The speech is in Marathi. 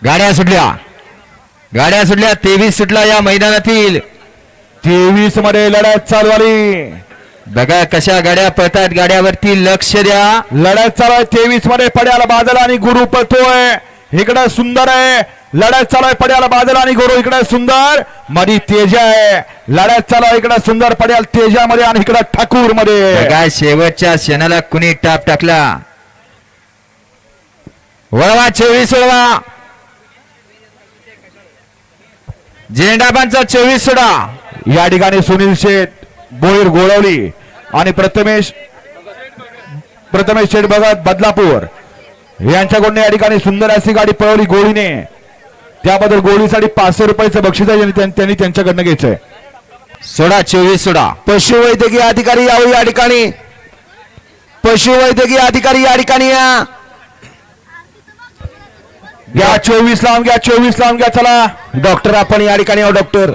गाड्या सुटल्या, गाड्या सुटल्या. 23 सुटला या मैदानातील. 23 मध्ये लढत चालू आली. बघा कशा गाड्या पळतात, गाड्यावरती लक्ष द्या. लढत चालू आहे 23 मध्ये. पड्याला बादल आणि गुरु पळतोय. इकडे सुंदर आहे. लढत चालू आहे पड्याला बादल आणि गुरु. इकडे सुंदर मध्ये तेजा आहे. लढत चालू आहे इकडे सुंदर पड्याल तेजा मध्ये आणि इकडे ठाकूर मध्ये. बघा शेवटच्या क्षणाला कुणी टाप टाकला. वळवा 24 वळवा. झेंडाबांचा 24 सोडा. या ठिकाणी सुनील शेठ बोईर गोळवली आणि प्रथमेश शेठ भगत बदलापूर यांच्याकडून या ठिकाणी सुंदर अशी गाडी पळवली गोळीने. त्याबद्दल गोळीसाठी 500 रुपयाचं बक्षीस आहे त्यांनी त्यांच्याकडनं घ्यायचंय. सोडा 24 सोडा. पशुवैद्यकीय अधिकारी यावं या ठिकाणी. पशुवैद्यकीय अधिकारी या ठिकाणी या. घ्या 24 लावून घ्या. 24 लावून घ्या. चला डॉक्टर आपण या ठिकाणी आहो. डॉक्टर